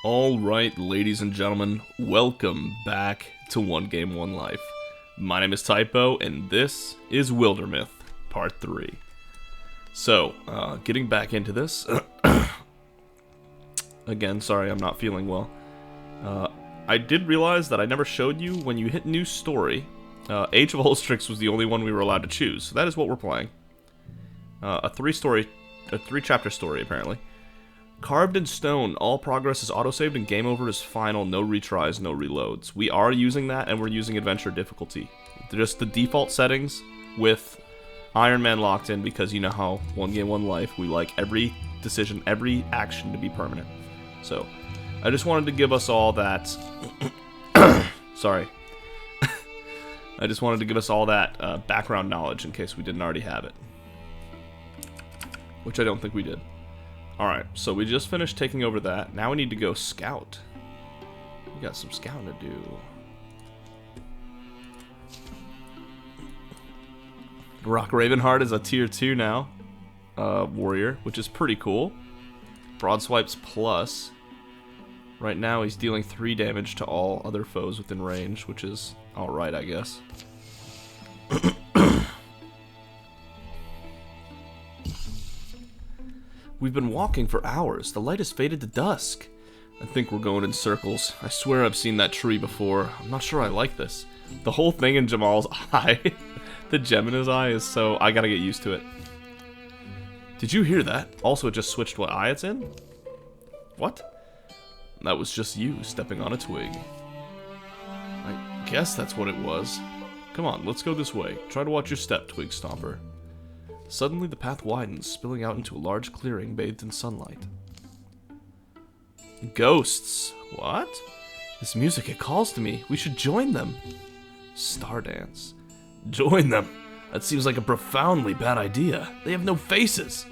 Alright, ladies and gentlemen, welcome back to 1Game1Life. My name is Typo, and this is Wildermyth, Part 3. So, getting back into this, again, sorry I'm not feeling well. I did realize that I never showed you when you hit new story, Age of Ulstrix was the only one we were allowed to choose, so that is what we're playing. A three-chapter story, apparently. Carved in stone, all progress is autosaved and game over is final, no retries, no reloads. We are using that, and we're using adventure difficulty. Just the default settings with Iron Man locked in, because you know how 1Game1Life, we like every decision, every action to be permanent. So, I just wanted to give us all that... Sorry. I just wanted to give us all that background knowledge in case we didn't already have it. Which I don't think we did. Alright, so we just finished taking over that. Now we need to go scout. We got some scouting to do. Rock Ravenheart is a tier 2 now. Warrior, which is pretty cool. Broadswipes plus. Right now he's dealing 3 damage to all other foes within range, which is alright, I guess. We've been walking for hours. The light has faded to dusk. I think we're going in circles. I swear I've seen that tree before. I'm not sure I like this. The whole thing in Jamal's eye, the gem in his eye is so... I gotta get used to it. Did you hear that? Also, it just switched what eye it's in? What? That was just you stepping on a twig. I guess that's what it was. Come on, let's go this way. Try to watch your step, Twig Stomper. Suddenly, the path widens, spilling out into a large clearing bathed in sunlight. Ghosts! What? This music, it calls to me. We should join them. Stardance. Join them? That seems like a profoundly bad idea. They have no faces.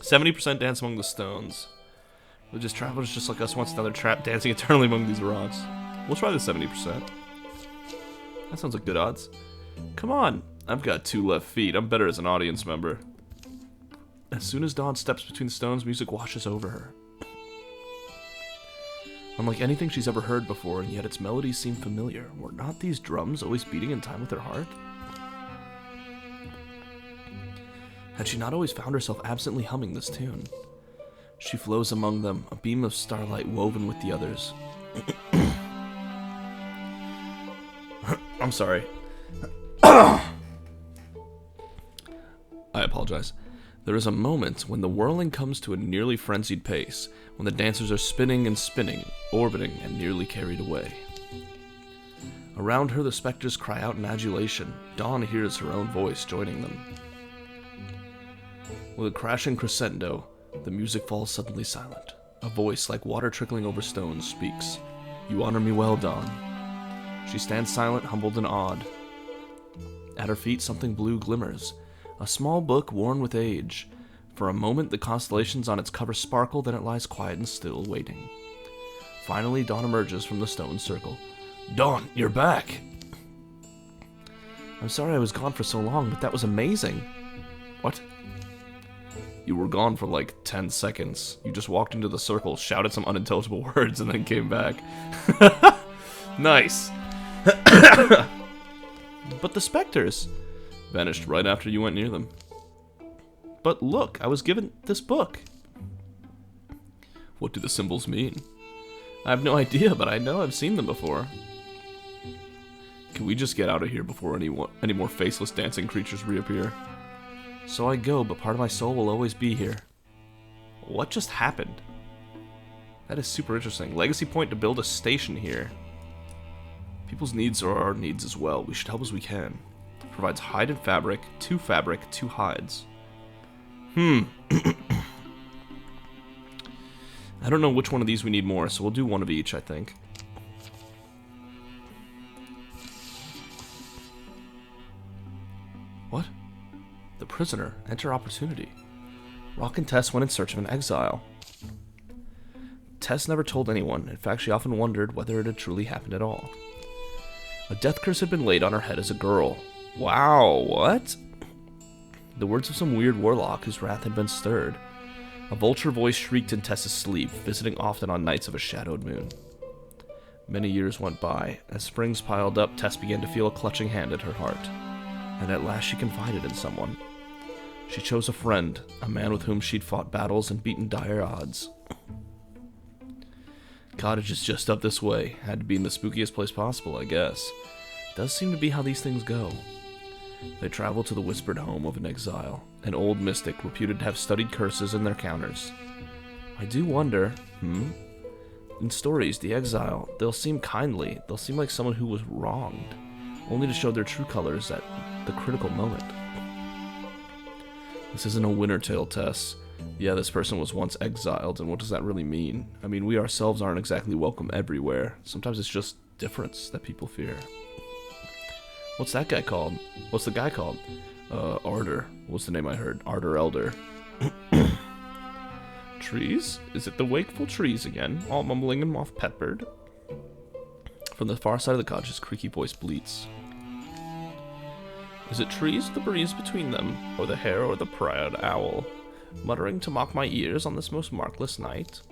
70% dance among the stones. Religious travelers just like us once another trap dancing eternally among these rocks. We'll try the 70%. That sounds like good odds. Come on, I've got 2 left feet. I'm better as an audience member. As soon as Dawn steps between the stones, music washes over her. Unlike anything she's ever heard before, and yet its melodies seem familiar. Were not these drums always beating in time with her heart? Had she not always found herself absently humming this tune? She flows among them, a beam of starlight woven with the others. I'm sorry. I apologize. There is a moment when the whirling comes to a nearly frenzied pace, when the dancers are spinning and spinning, orbiting and nearly carried away. Around her the specters cry out in adulation. Dawn hears her own voice joining them. With a crashing crescendo, the music falls suddenly silent. A voice like water trickling over stones speaks. You honor me well, Dawn. She stands silent, humbled and awed. At her feet something blue glimmers. A small book worn with age. For a moment the constellations on its cover sparkle, then it lies quiet and still, waiting. Finally Dawn emerges from the stone circle. Dawn, you're back! I'm sorry I was gone for so long, but that was amazing. What? You were gone for like 10 seconds. You just walked into the circle, shouted some unintelligible words, and then came back. Nice! But the specters vanished right after you went near them. But look, I was given this book. What do the symbols mean? I have no idea, but I know I've seen them before. Can we just get out of here before any more faceless dancing creatures reappear? So I go, but part of my soul will always be here. What just happened? That is super interesting. Legacy point to build a station here. People's needs are our needs as well. We should help as we can. Provides hide and fabric, 2 hides. I don't know which one of these we need more, so we'll do one of each, I think. What? The prisoner. Enter opportunity. Rock and Tess went in search of an exile. Tess never told anyone. In fact, she often wondered whether it had truly happened at all. A death curse had been laid on her head as a girl. Wow, what? The words of some weird warlock whose wrath had been stirred. A vulture voice shrieked in Tess's sleep, visiting often on nights of a shadowed moon. Many years went by. As springs piled up, Tess began to feel a clutching hand at her heart. And at last she confided in someone. She chose a friend, a man with whom she'd fought battles and beaten dire odds. Cottage is just up this way. Had to be in the spookiest place possible, I guess. Does seem to be how these things go. They travel to the whispered home of an exile, an old mystic reputed to have studied curses in their counters. I do wonder, in stories, the exile, they'll seem kindly, they'll seem like someone who was wronged, only to show their true colors at the critical moment. This isn't a winter tale, Tess. Yeah, this person was once exiled, and what does that really mean? I mean, we ourselves aren't exactly welcome everywhere. Sometimes it's just difference that people fear. What's that guy called? What's the guy called? Ardor. What's the name I heard? Ardor Elder. Trees? Is it the wakeful trees again? All mumbling and moth-peppered? From the far side of the cottage, his creaky voice bleats. Is it trees or the breeze between them, or the hare or the proud owl, muttering to mock my ears on this most markless night?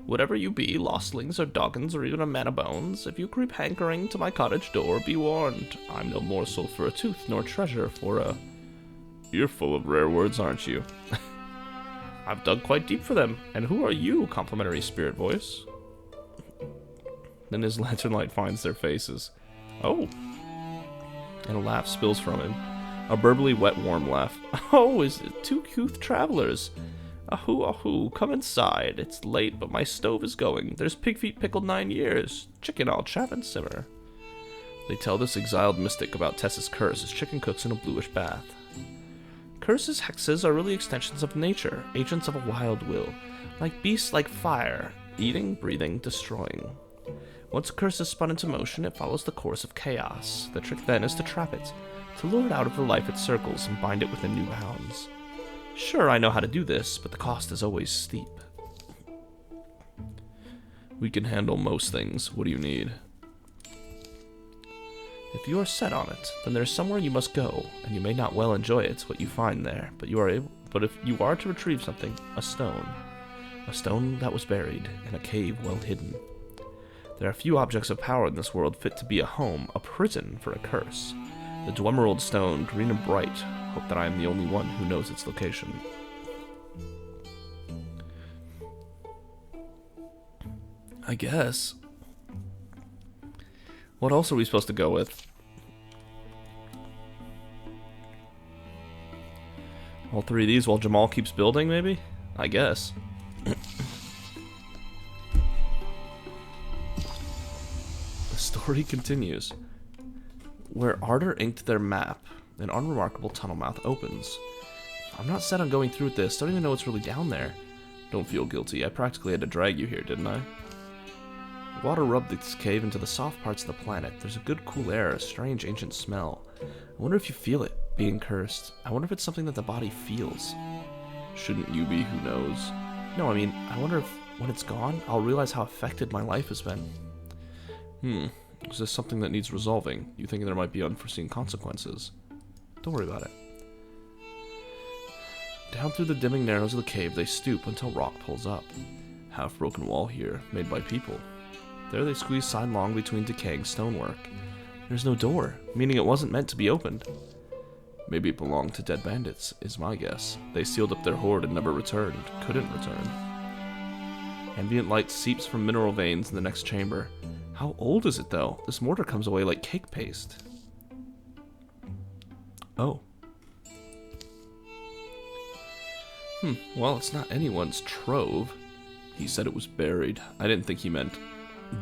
Whatever you be, lostlings or doggins or even a man of bones, if you creep hankering to my cottage door, be warned. I'm no morsel for a tooth, nor treasure for a... You're full of rare words, aren't you? I've dug quite deep for them. And who are you, complimentary spirit voice? Then his lantern light finds their faces. Oh. And a laugh spills from him. A burbly, wet, warm laugh. Oh, is it two couth travelers? Ahoo, ahoo, come inside. It's late, but my stove is going. There's pig feet pickled 9 years. Chicken I'll chop and simmer. They tell this exiled mystic about Tess's curse as chicken cooks in a bluish bath. Curses, hexes, are really extensions of nature, agents of a wild will. Like beasts like fire, eating, breathing, destroying. Once a curse is spun into motion, it follows the course of chaos. The trick then is to trap it, to lure it out of the life it circles and bind it within new bounds. Sure, I know how to do this, but the cost is always steep. We can handle most things. What do you need? If you are set on it, then there's somewhere you must go, and you may not well enjoy it, what you find there, but if you are to retrieve something, a stone that was buried in a cave well hidden. There are few objects of power in this world fit to be a home, a prison for a curse. The Dwemerald stone, green and bright. Hope that I am the only one who knows its location. I guess. What else are we supposed to go with? All three of these while Jamal keeps building, maybe? I guess. The story continues. Where Ardor inked their map, an unremarkable tunnel mouth opens. I'm not set on going through with this. Don't even know what's really down there. Don't feel guilty. I practically had to drag you here, didn't I? Water rubbed this cave into the soft parts of the planet. There's a good cool air, a strange ancient smell. I wonder if you feel it, being cursed. I wonder if it's something that the body feels. Shouldn't you be? Who knows? No, I mean, I wonder if, when it's gone, I'll realize how affected my life has been. Is this something that needs resolving? You think there might be unforeseen consequences? Don't worry about it. Down through the dimming narrows of the cave, they stoop until rock pulls up. Half-broken wall here, made by people. There they squeeze sidelong between decaying stonework. There's no door, meaning it wasn't meant to be opened. Maybe it belonged to dead bandits, is my guess. They sealed up their hoard and never returned. Couldn't return. Ambient light seeps from mineral veins in the next chamber. How old is it, though? This mortar comes away like cake paste. Oh. Well, it's not anyone's trove. He said it was buried. I didn't think he meant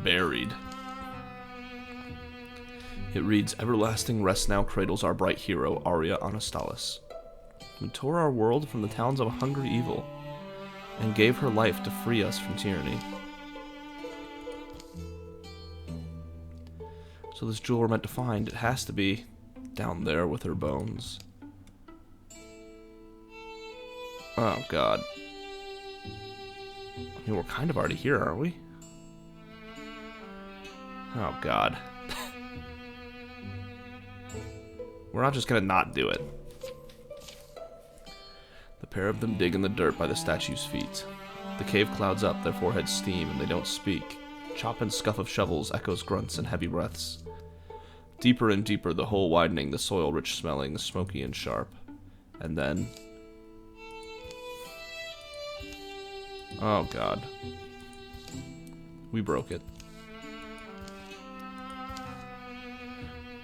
buried. It reads, Everlasting rest now cradles our bright hero, Arya Anastalis, who tore our world from the talons of a hungry evil, and gave her life to free us from tyranny. So this jewel we're meant to find, it has to be down there with her bones. Oh, God. I mean, we're kind of already here, aren't we? Oh, God. We're not just gonna not do it. The pair of them dig in the dirt by the statue's feet. The cave clouds up, their foreheads steam, and they don't speak. Chop and scuff of shovels echoes grunts and heavy breaths. Deeper and deeper, the hole widening, the soil rich smelling, smoky and sharp. And then... oh god. We broke it.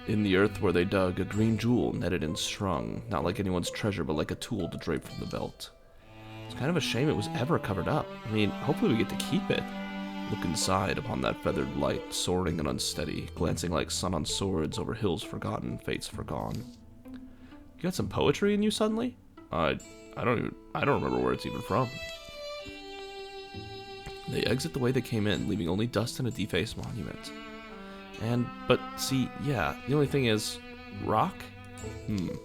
In the earth where they dug, a green jewel netted and strung, not like anyone's treasure, but like a tool to drape from the belt. It's kind of a shame it was ever covered up. I mean, hopefully we get to keep it. Look inside upon that feathered light, soaring and unsteady, glancing like sun on swords over hills forgotten, fates forgone. You got some poetry in you suddenly? I don't remember where it's even from. They exit the way they came in, leaving only dust and a defaced monument. But see, yeah, the only thing is, rock? What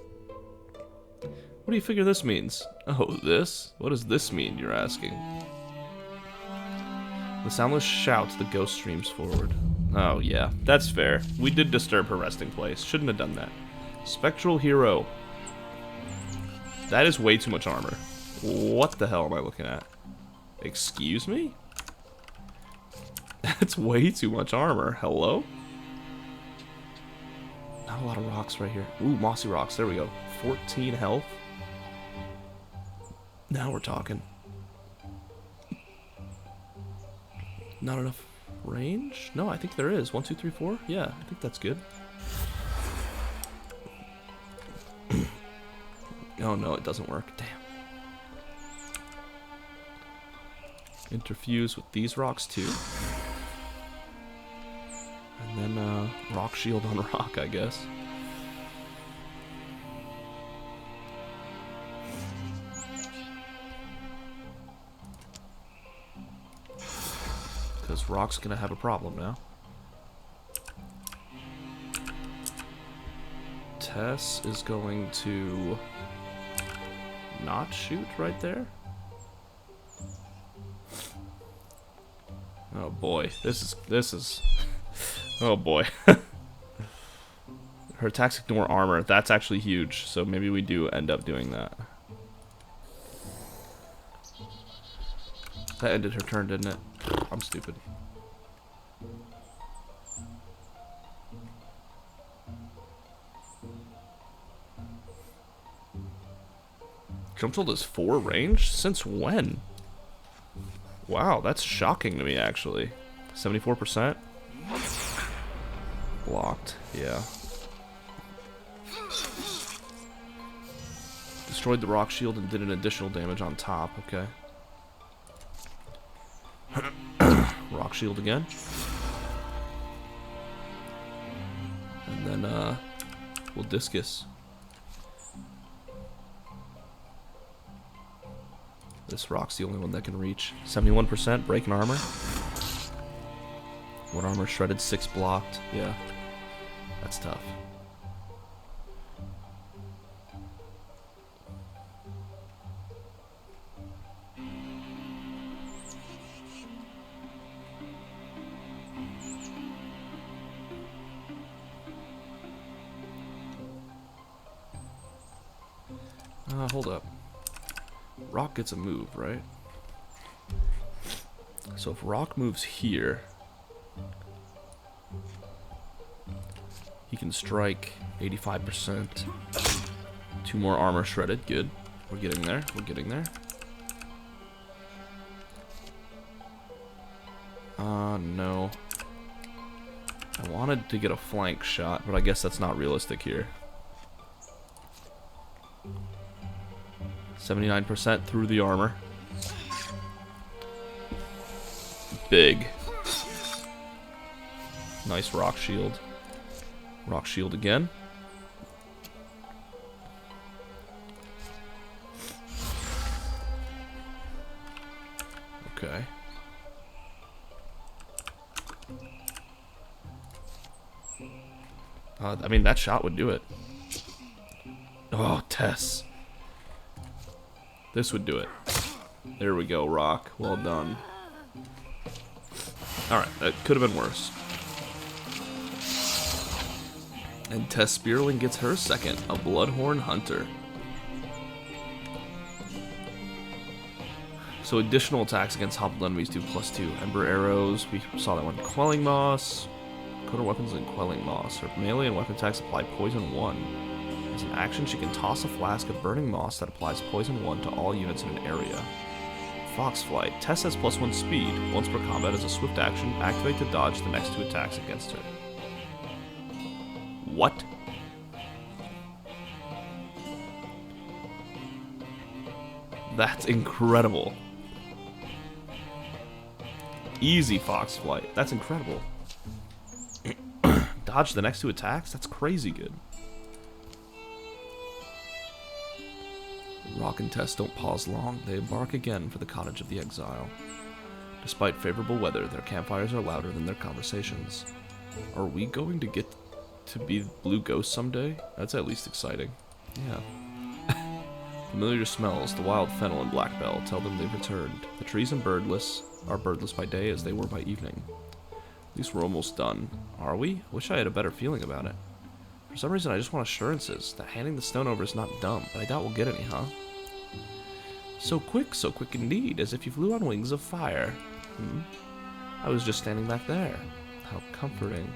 do you figure this means? Oh, this? What does this mean, you're asking? The soundless shout, the ghost streams forward. Oh, yeah, that's fair. We did disturb her resting place. Shouldn't have done that. Spectral hero. That is way too much armor. What the hell am I looking at? Excuse me? That's way too much armor. Hello? Not a lot of rocks right here. Ooh, mossy rocks. There we go. 14 health. Now we're talking. Not enough range? No, I think there is. 1, 2, 3, 4? Yeah, I think that's good. Oh no, it doesn't work. Damn. Interfuse with these rocks too. And then, rock shield on rock, I guess. Because rock's gonna have a problem now. Tess is going to not shoot right there. Oh boy, this is oh boy. Her attacks ignore armor. That's actually huge, so maybe we do end up doing that. That ended her turn, didn't it? I'm stupid. Jump Jolt is 4 range? Since when? Wow, that's shocking to me, actually. 74%? Blocked, yeah. Destroyed the rock shield and did an additional damage on top, okay. Rock shield again. And then, we'll discus. This rock's the only one that can reach. 71% breaking armor. 1 armor shredded, 6 blocked. Yeah, that's tough. Hold up. Rock gets a move, right? So if Rock moves here, he can strike 85%. 2 more armor shredded. Good. We're getting there. We're getting there. No. I wanted to get a flank shot, but I guess that's not realistic here. 79% through the armor. Big. Nice rock shield. Rock shield again. Okay. I mean, that shot would do it. Oh, Tess. This would do it. There we go, Rock. Well done. Alright, that could have been worse. And Tess Spearling gets her second, a Bloodhorn Hunter. So additional attacks against hobbled enemies do +2. Ember arrows, we saw that one. Quelling moss. Coder weapons and quelling moss. Her melee and weapon attacks apply poison 1. As an action, she can toss a flask of burning moss that applies poison 1 to all units in an area. Fox flight. Tess has +1 speed. Once per combat as a swift action, activate to dodge the next 2 attacks against her. What? That's incredible. Easy fox flight. That's incredible. Dodge the next 2 attacks? That's crazy good. Rock and Tess don't pause long. They embark again for the cottage of the exile. Despite favorable weather, their campfires are louder than their conversations. Are we going to get to be blue ghosts someday? That's at least exciting. Yeah. Familiar smells, the wild fennel and blackbell, tell them they've returned. The trees and are birdless by day as they were by evening. At least we're almost done. Are we? Wish I had a better feeling about it. For some reason, I just want assurances that handing the stone over is not dumb, but I doubt we'll get any, huh? So quick indeed, as if you flew on wings of fire. I was just standing back there. How comforting.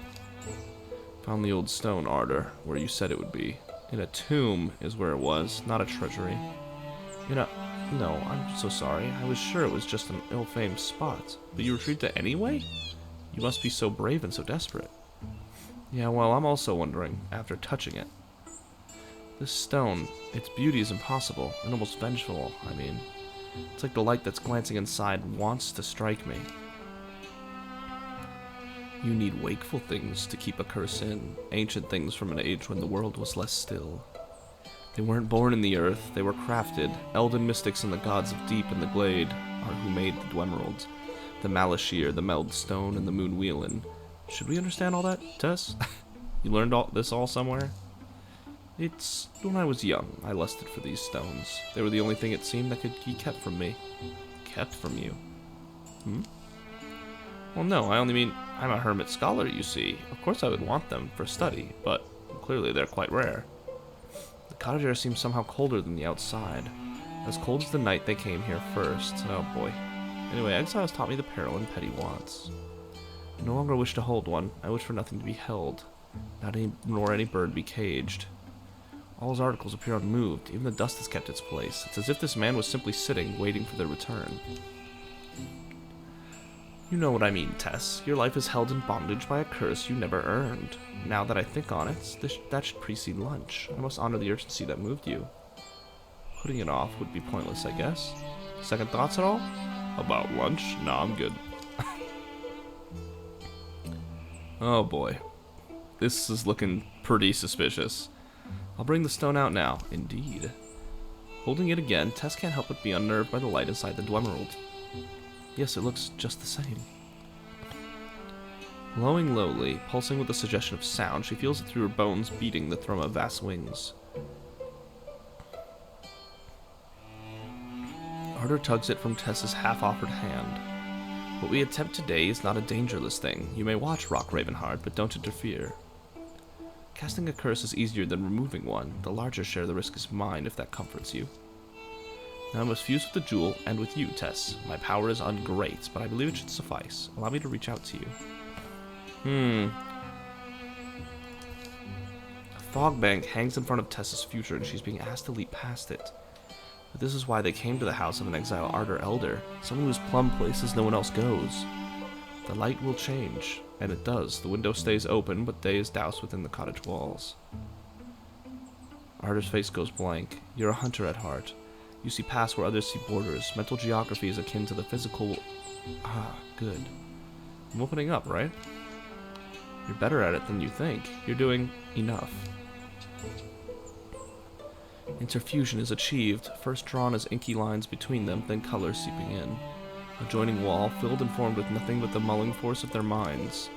Found the old stone, Ardor, where you said it would be. In a tomb is where it was, not a treasury. You know, no, I'm so sorry. I was sure it was just an ill-famed spot. But you retrieved it anyway? You must be so brave and so desperate. Yeah, well, I'm also wondering, after touching it. This stone, its beauty is impossible, and almost vengeful, I mean. It's like the light that's glancing inside wants to strike me. You need wakeful things to keep a curse in, ancient things from an age when the world was less still. They weren't born in the earth, they were crafted. Elden mystics and the gods of deep in the glade are who made the Dwemerald, the Malashir, the Meld Stone, and the Moon Wheelin. Should we understand all that, Tess? You learned this all somewhere? It's when I was young, I lusted for these stones. They were the only thing it seemed that could be kept from me. Kept from you? Well, no, I only mean I'm a hermit scholar, you see. Of course I would want them for study, but clearly they're quite rare. The cottage air seems somehow colder than the outside. As cold as the night they came here first. Oh boy. Anyway, exiles taught me the peril in petty wants. I no longer wish to hold one. I wish for nothing to be held, nor any bird be caged. All his articles appear unmoved. Even the dust has kept its place. It's as if this man was simply sitting, waiting for their return. You know what I mean, Tess. Your life is held in bondage by a curse you never earned. Now that I think on it, that should precede lunch. I must honor the urgency that moved you. Putting it off would be pointless, I guess. Second thoughts at all? About lunch? Nah, I'm good. Oh boy. This is looking pretty suspicious. I'll bring the stone out now. Indeed. Holding it again, Tess can't help but be unnerved by the light inside the Dwemerald. Yes, it looks just the same. Glowing lowly, pulsing with the suggestion of sound, she feels it through her bones beating the thrum of vast wings. Ardor tugs it from Tess's half-offered hand. What we attempt today is not a dangerous thing. You may watch, Rock Ravenheart, but don't interfere. Casting a curse is easier than removing one. The larger share of the risk is mine, if that comforts you. Now I must fuse with the jewel, and with you, Tess. My power is ungreat, but I believe it should suffice. Allow me to reach out to you. A fog bank hangs in front of Tess's future, and she's being asked to leap past it. But this is why they came to the house of an exile Ardor Elder, someone whose plumb places no one else goes. The light will change, and it does. The window stays open, but day is doused within the cottage walls. Ardor's face goes blank. You're a hunter at heart. You see past where others see borders. Mental geography is akin to the physical... Ah, good. I'm opening up, right? You're better at it than you think. You're doing enough. Interfusion is achieved, first drawn as inky lines between them, then color seeping in. A joining wall, filled and formed with nothing but the mulling force of their minds.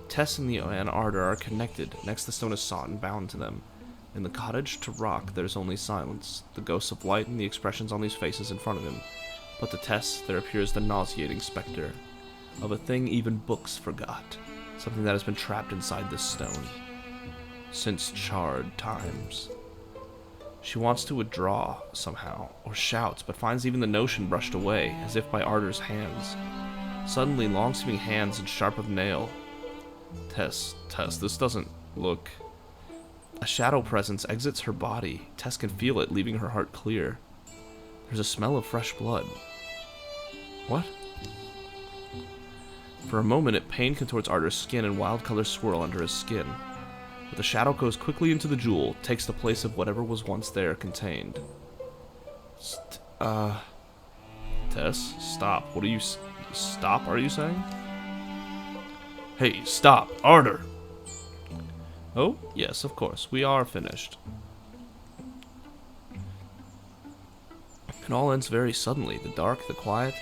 Tess and Ardor are connected. Next the stone is sought and bound to them. In the cottage, to Rock, there's only silence, the ghosts of light and the expressions on these faces in front of him. But to Tess, there appears the nauseating specter of a thing even books forgot, something that has been trapped inside this stone since charred times. She wants to withdraw somehow, or shouts, but finds even the notion brushed away, as if by Ardor's hands. Suddenly, long-seeming hands and sharp of nail. Tess, this doesn't look... A shadow presence exits her body. Tess can feel it, leaving her heart clear. There's a smell of fresh blood. What? For a moment, pain contorts Ardor's skin and wild colors swirl under his skin. But the shadow goes quickly into the jewel, takes the place of whatever was once there contained. Tess, stop. What are you... Stop, are you saying? Hey, stop, Ardor! Oh, yes, of course. We are finished. It all ends very suddenly. The dark, the quiet.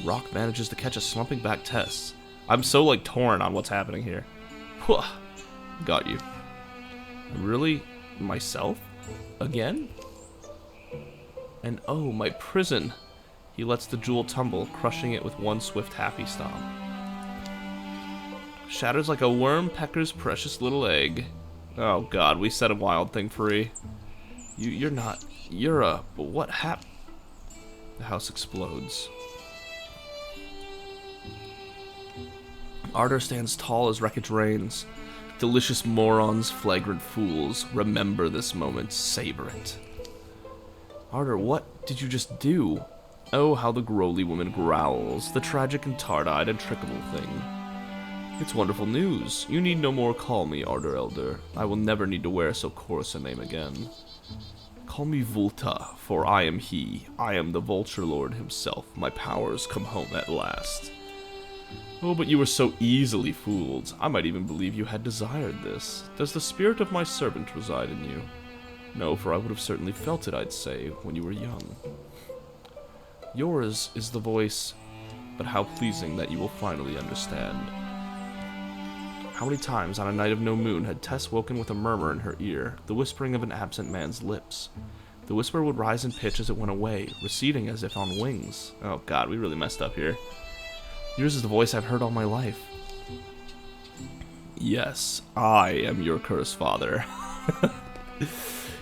Rock manages to catch a slumping back Tess. I'm so, like, torn on what's happening here. Whew. Got you. Really? Myself? Again? And oh, my prison. He lets the jewel tumble, crushing it with one swift happy stomp. Shatters like a worm pecker's precious little egg. Oh god, we set a wild thing free. You're not... You're a... What happened? The house explodes. Ardor stands tall as wreckage rains. Delicious morons, flagrant fools. Remember this moment. Savor it. Ardor, what did you just do? Oh, how the Growly woman growls. The tragic and tard-eyed and trickable thing. It's wonderful news. You need no more call me Ardor Elder. I will never need to wear so coarse a name again. Call me Vulta, for I am he. I am the Vulture Lord himself. My powers come home at last. Oh, but you were so easily fooled. I might even believe you had desired this. Does the spirit of my servant reside in you? No, for I would have certainly felt it, I'd say, when you were young. Yours is the voice, but how pleasing that you will finally understand. How many times on a night of no moon had Tess woken with a murmur in her ear, the whispering of an absent man's lips? The whisper would rise in pitch as it went away, receding as if on wings. Oh god, we really messed up here. Yours is the voice I've heard all my life. Yes, I am your cursed father.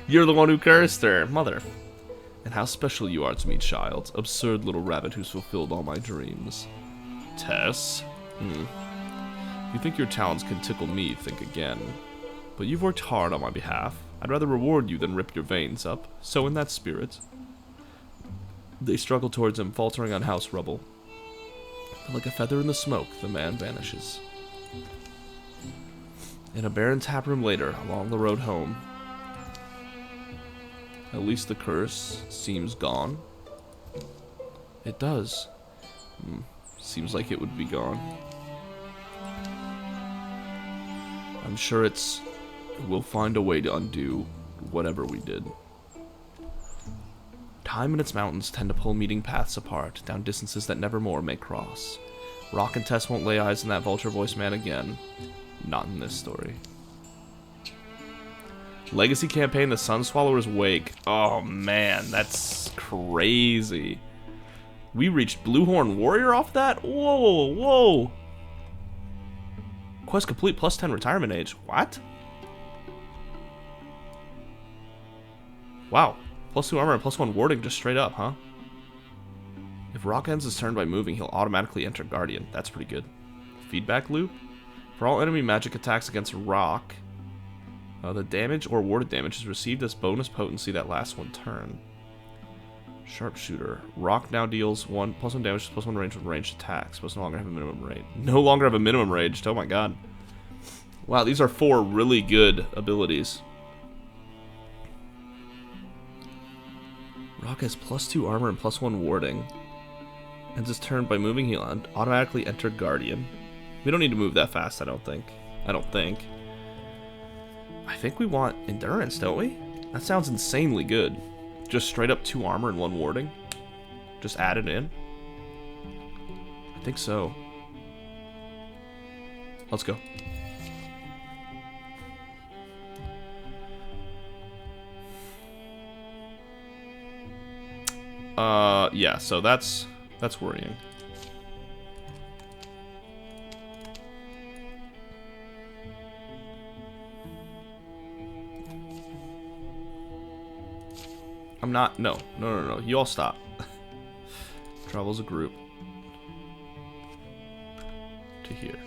You're the one who cursed her, mother. And how special you are to me, child. Absurd little rabbit who's fulfilled all my dreams. Tess? You think your talents can tickle me, think again. But you've worked hard on my behalf. I'd rather reward you than rip your veins up. So in that spirit... They struggle towards him, faltering on house rubble. But like a feather in the smoke, the man vanishes. In a barren taproom later, along the road home... At least the curse seems gone. It does. Seems like it would be gone. I'm sure we'll find a way to undo whatever we did. Time and its mountains tend to pull meeting paths apart, down distances that never more may cross. Rock and Tess won't lay eyes on that vulture voiced man again. Not in this story. Legacy campaign, the Sunswallower's Wake. Oh man, that's crazy. We reached Bluehorn Warrior off that? Whoa, whoa. Quest complete, plus 10 retirement age. What? Wow. Plus 2 armor and plus 1 warding just straight up, huh? If Rock ends his turn by moving, he'll automatically enter Guardian. That's pretty good. Feedback loop? For all enemy magic attacks against Rock, the damage or warded damage is received as bonus potency that lasts 1 turn. Sharpshooter. Rock now deals plus 1 damage, plus 1 range with ranged attacks, but no longer have a minimum range. No longer have a minimum range. Oh my god. Wow, these are 4 really good abilities. Rock has plus 2 armor and plus 1 warding. Ends his turn by moving, he'll automatically enter Guardian. We don't need to move that fast, I don't think. I think we want Endurance, don't we? That sounds insanely good. Just straight up 2 armor and 1 warding. Just add it in. I think so. Let's go. Yeah, so that's worrying. I'm not. No. You all stop. Travel as a group. To here.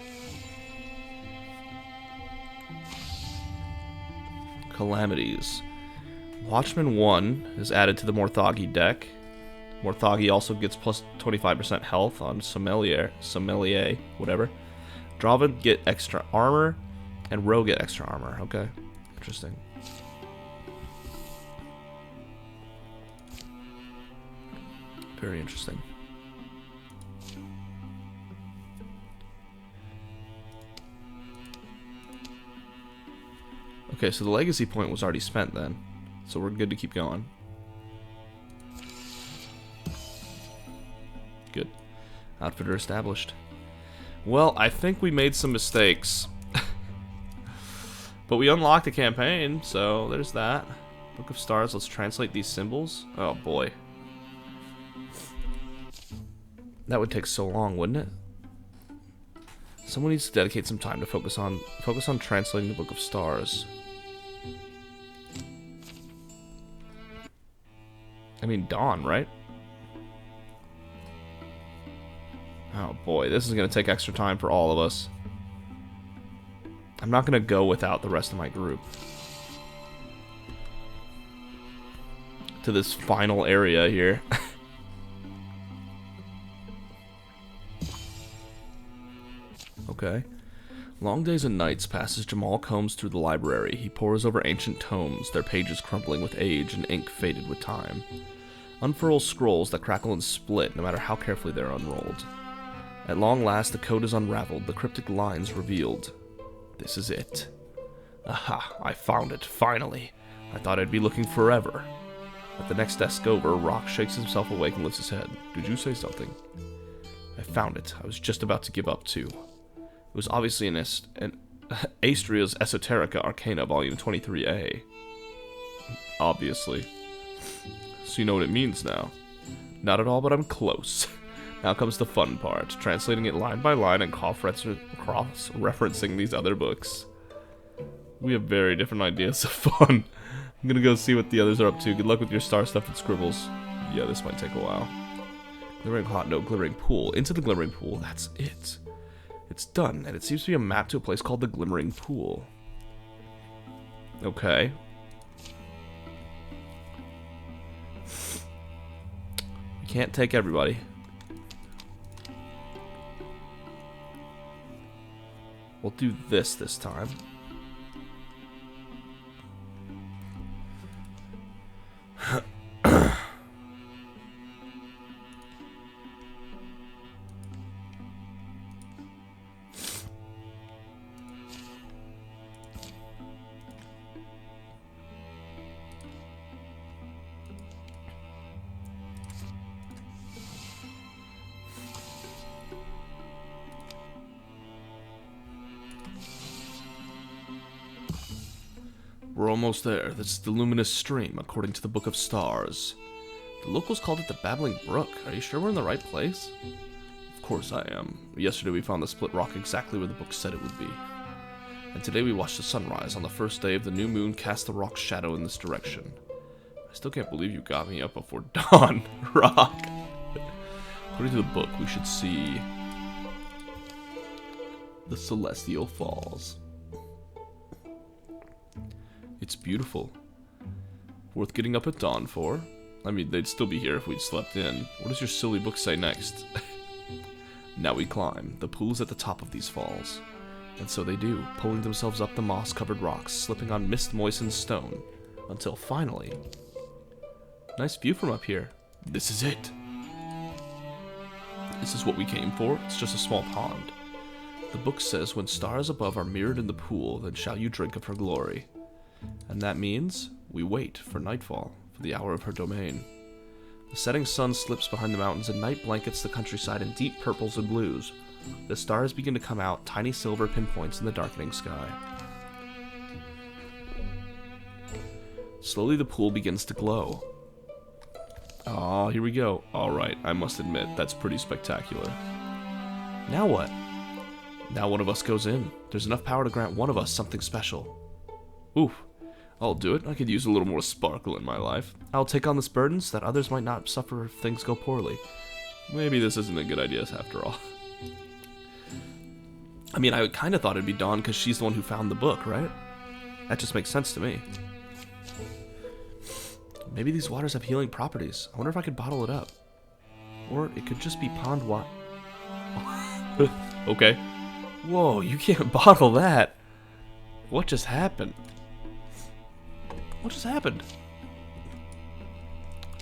Calamities. Watchman 1 is added to the Morthagi deck. Morthagi also gets plus 25% health on Sommelier, whatever. Draven get extra armor, and Rogue get extra armor. Okay, interesting. Very interesting. Okay, so the legacy point was already spent then, so we're good to keep going. Good. Outfitter established. Well, I think we made some mistakes. But we unlocked a campaign, so there's that. Book of Stars, let's translate these symbols. Oh boy. That would take so long, wouldn't it? Someone needs to dedicate some time to focus on translating the Book of Stars. I mean, Dawn, right? Oh boy, this is going to take extra time for all of us. I'm not going to go without the rest of my group. To this final area here. Okay. Long days and nights pass as Jamal combs through the library. He pores over ancient tomes, their pages crumpling with age and ink faded with time. Unfurls scrolls that crackle and split no matter how carefully they're unrolled. At long last, the code is unraveled, the cryptic lines revealed. This is it. Aha, I found it, finally. I thought I'd be looking forever. At the next desk over, Rock shakes himself awake and lifts his head. Did you say something? I found it. I was just about to give up, too. It was obviously an Astria's Esoterica Arcana, Volume 23A. Obviously. So you know what it means now. Not at all, but I'm close. Now comes the fun part, translating it line by line and cross-referencing these other books. We have very different ideas of fun. I'm gonna go see what the others are up to. Good luck with your star stuff and scribbles. Yeah, this might take a while. Glimmering hot note, glimmering pool. Into the glimmering pool, that's it. It's done, and it seems to be a map to a place called the Glimmering Pool. Okay. We can't take everybody. We'll do this time. We're almost there. That's the luminous stream, according to the Book of Stars. The locals called it the Babbling Brook. Are you sure we're in the right place? Of course I am. Yesterday we found the split rock exactly where the book said it would be. And today we watched the sunrise. On the first day of the new moon cast the rock's shadow in this direction. I still can't believe you got me up before dawn, Rock. According to the book, we should see the Celestial Falls. It's beautiful. Worth getting up at dawn for. I mean, they'd still be here if we'd slept in. What does your silly book say next? Now we climb. The pool is at the top of these falls. And so they do, pulling themselves up the moss-covered rocks, slipping on mist-moistened stone. Until finally... Nice view from up here. This is it. This is what we came for. It's just a small pond. The book says, when stars above are mirrored in the pool, then shall you drink of her glory. And that means we wait for nightfall, for the hour of her domain. The setting sun slips behind the mountains and night blankets the countryside in deep purples and blues. The stars begin to come out, tiny silver pinpoints in the darkening sky. Slowly the pool begins to glow. Ah, here we go. Alright, I must admit, that's pretty spectacular. Now what? Now one of us goes in. There's enough power to grant one of us something special. Oof. I'll do it. I could use a little more sparkle in my life. I'll take on this burden so that others might not suffer if things go poorly. Maybe this isn't a good idea after all. I mean, I kind of thought it'd be Dawn because she's the one who found the book, right? That just makes sense to me. Maybe these waters have healing properties. I wonder if I could bottle it up. Or it could just be pond water. Okay. Whoa, you can't bottle that. What just happened? What just happened?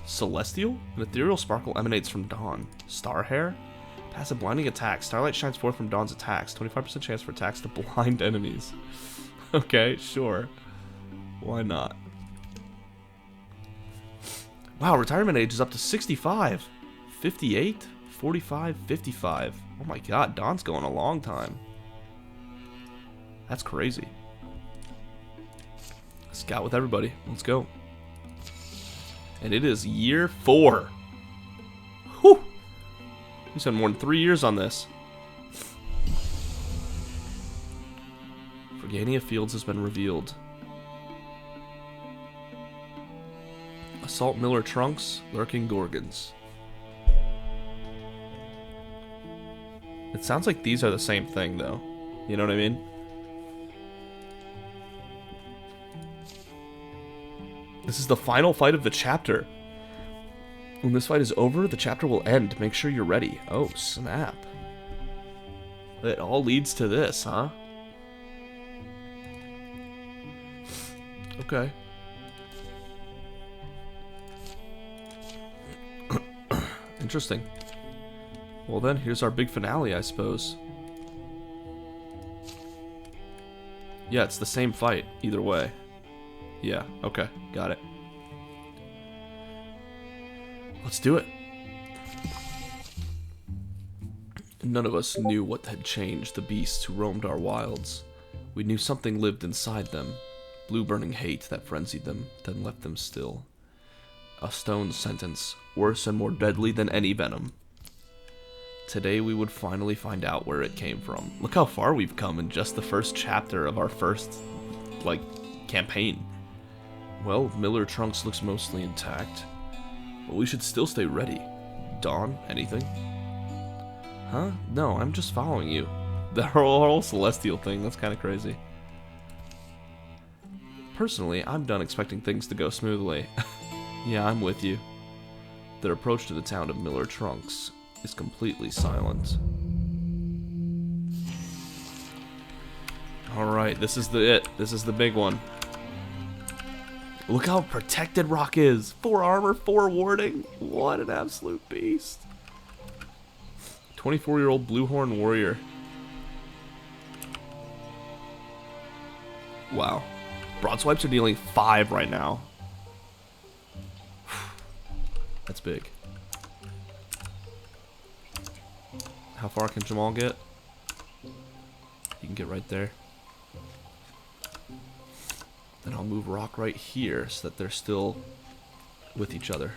Celestial? An ethereal sparkle emanates from Dawn. Star hair? Passive blinding attack. Starlight shines forth from Dawn's attacks. 25% chance for attacks to blind enemies. Okay, sure. Why not? Wow, retirement age is up to 65. 58? 45? 55. Oh my god, Dawn's going a long time. That's crazy. Scout with everybody. Let's go. And it is year 4. Whew! We spent more than 3 years on this. Fragania Fields has been revealed. Assault Miller Trunks, Lurking Gorgons. It sounds like these are the same thing, though. You know what I mean? This is the final fight of the chapter. When this fight is over, the chapter will end. Make sure you're ready. Oh, snap. It all leads to this, huh? Okay. Interesting. Well then, here's our big finale, I suppose. Yeah, it's the same fight, either way. Yeah, okay, got it. Let's do it. None of us knew what had changed the beasts who roamed our wilds. We knew something lived inside them. Blue-burning hate that frenzied them, then left them still. A stone sentence, worse and more deadly than any venom. Today we would finally find out where it came from. Look how far we've come in just the first chapter of our first, like, campaign. Well, Miller Trunks looks mostly intact, but we should still stay ready. Dawn, anything? Huh? No, I'm just following you. The whole Celestial thing, that's kind of crazy. Personally, I'm done expecting things to go smoothly. Yeah, I'm with you. Their approach to the town of Miller Trunks is completely silent. Alright, this is This is the big one. Look how protected Rock is. 4 armor, 4 warding. What an absolute beast. 24-year-old Bluehorn Warrior. Wow. Broadswipes are dealing 5 right now. That's big. How far can Jamal get? You can get right there. Then I'll move Rock right here so that they're still with each other.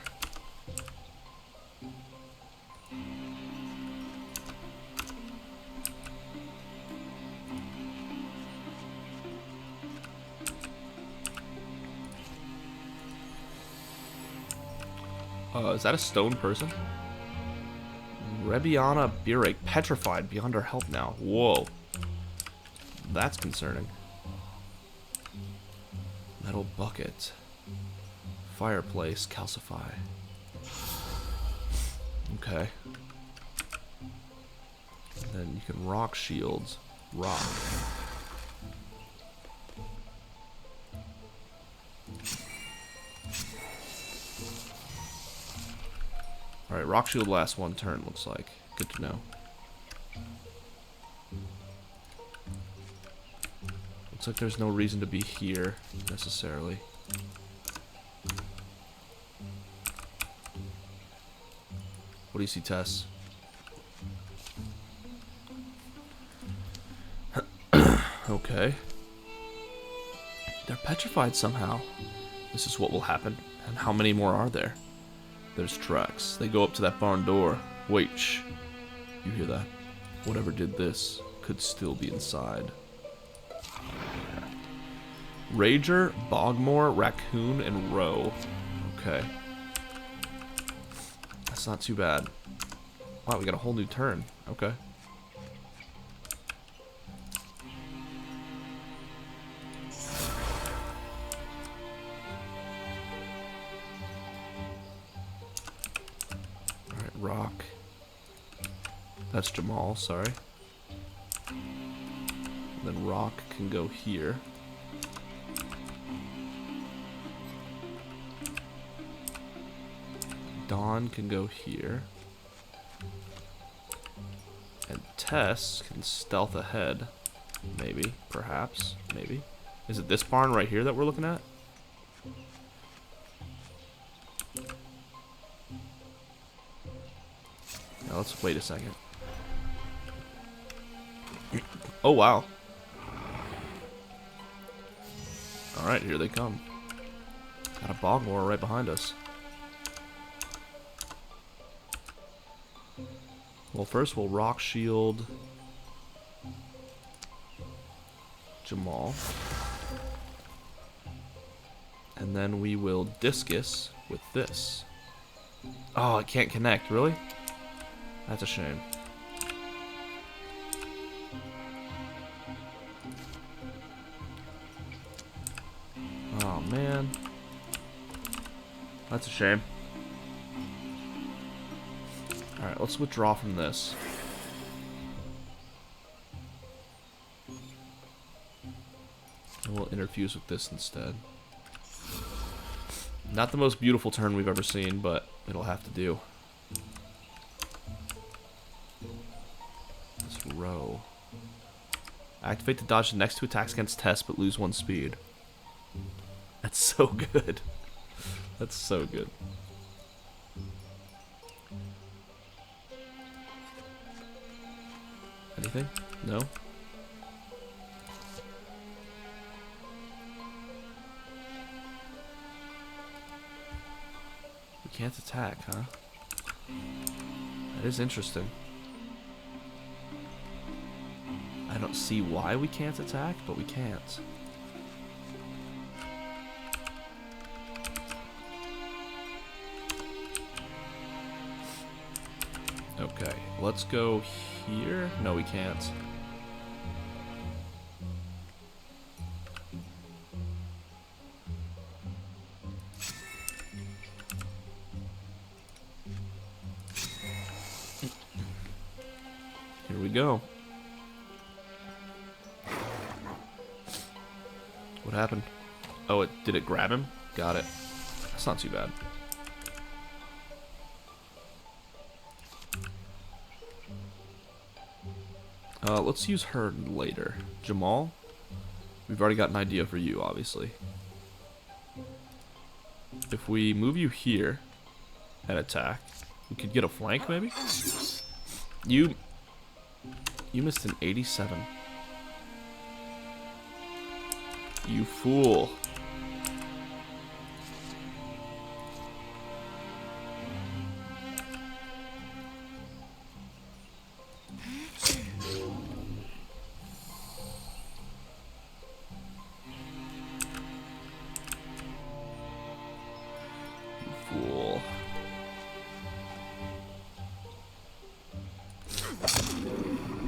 Is that a stone person? Rebiana Birake, petrified beyond our help now. Whoa. That's concerning. Metal bucket. Fireplace, calcify. Okay. And then you can rock shields. Rock. Alright, rock shield lasts 1 turn, looks like. Good to know. Looks like there's no reason to be here, necessarily. What do you see, Tess? Okay. They're petrified somehow. This is what will happen. And how many more are there? There's tracks. They go up to that barn door. Wait, shh. You hear that? Whatever did this could still be inside. Rager, Bogmore, Raccoon, and Roe. Okay. That's not too bad. Wow, we got a whole new turn. Okay. Alright, rock. That's Jamal, sorry. And then rock can go here. Dawn can go here. And Tess can stealth ahead. Maybe, perhaps, maybe. Is it this barn right here that we're looking at? Now let's wait a second. Oh, wow. Alright, here they come. Got a Bogmore right behind us. Well, first we'll rock shield Jamal. And then we will discus with this. Oh, it can't connect, really? That's a shame. Oh, man. That's a shame. Alright, let's withdraw from this. And we'll interfuse with this instead. Not the most beautiful turn we've ever seen, but it'll have to do. This row. Activate to dodge the next 2 attacks against Tess, but lose 1 speed. That's so good. That's so good. Anything? No? We can't attack, huh? That is interesting. I don't see why we can't attack, but we can't. Okay, let's go here. No, we can't. Here we go. What happened? Oh, did it grab him? Got it. That's not too bad. Let's use her later. Jamal, we've already got an idea for you, obviously. If we move you here and attack, we could get a flank, maybe? You missed an 87. You fool. Fool.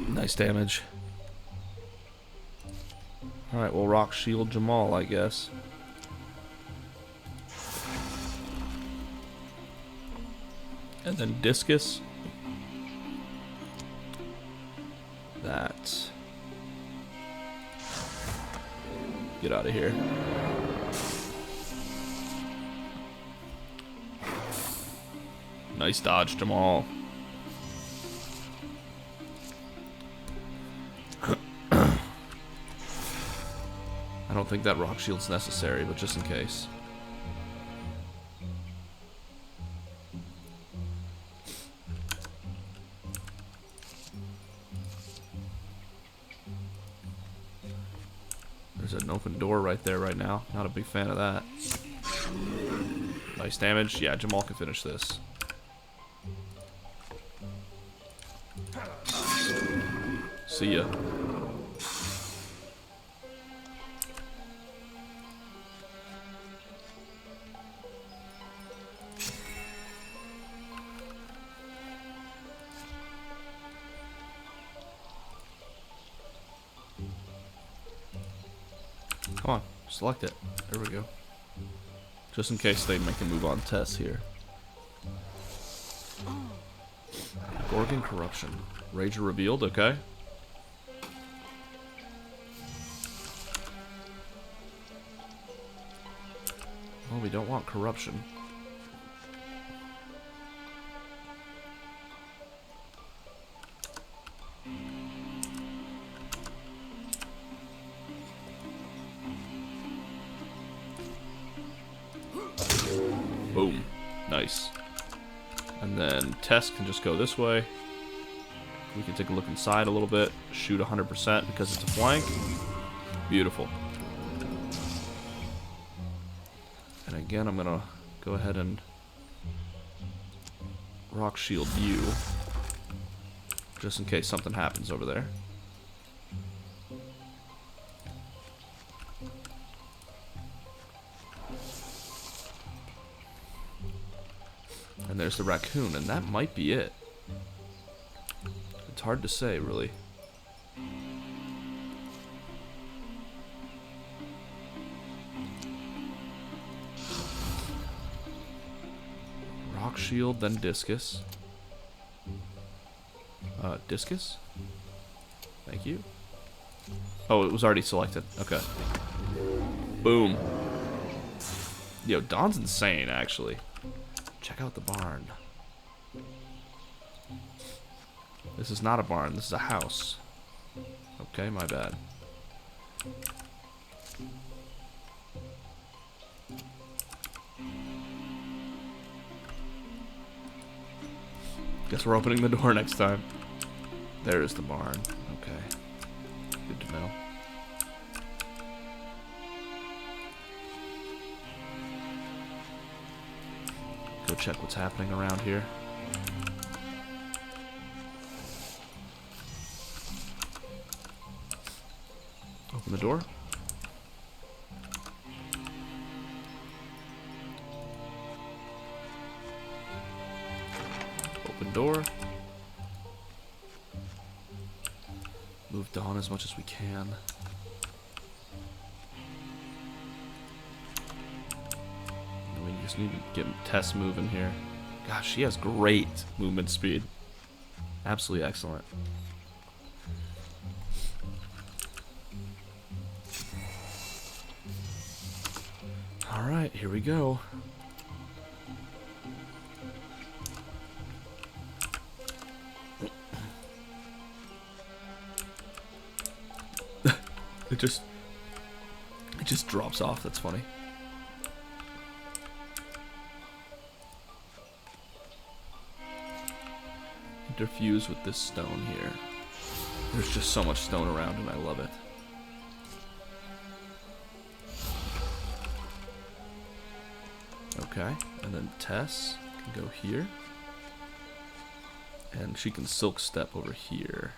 Nice damage. Alright, we'll rock shield Jamal, I guess. And then discus. That. Get out of here. Nice dodge, Jamal. I don't think that rock shield's necessary, but just in case. There's an open door right there right now. Not a big fan of that. Nice damage. Yeah, Jamal can finish this. See ya. Select it. There we go. Just in case they make a move on Tess here. Gorgon Corruption. Rager revealed, okay. Well, we don't want corruption. Boom. Nice. And then Tess can just go this way. We can take a look inside a little bit. Shoot 100% because it's a flank. Beautiful. And again, I'm going to go ahead and rock shield you. Just in case something happens over there. And there's the raccoon, and that might be it. It's hard to say, really. Rock shield, then discus. Discus? Thank you. Oh, it was already selected. Okay. Boom. Yo, Dawn's insane, actually. Check out the barn. This is not a barn, this is a house. Okay, my bad. Guess we're opening the door next time. There's the barn. Okay. Good to know. Go check what's happening around here. Open the door. Open door. Move Dawn as much as we can. We just need to get Tess moving here. Gosh, she has great movement speed. Absolutely excellent. Alright, here we go. It just drops off, that's funny. Interfuse with this stone here. There's just so much stone around and I love it. Okay, and then Tess can go here. And she can silk step over here.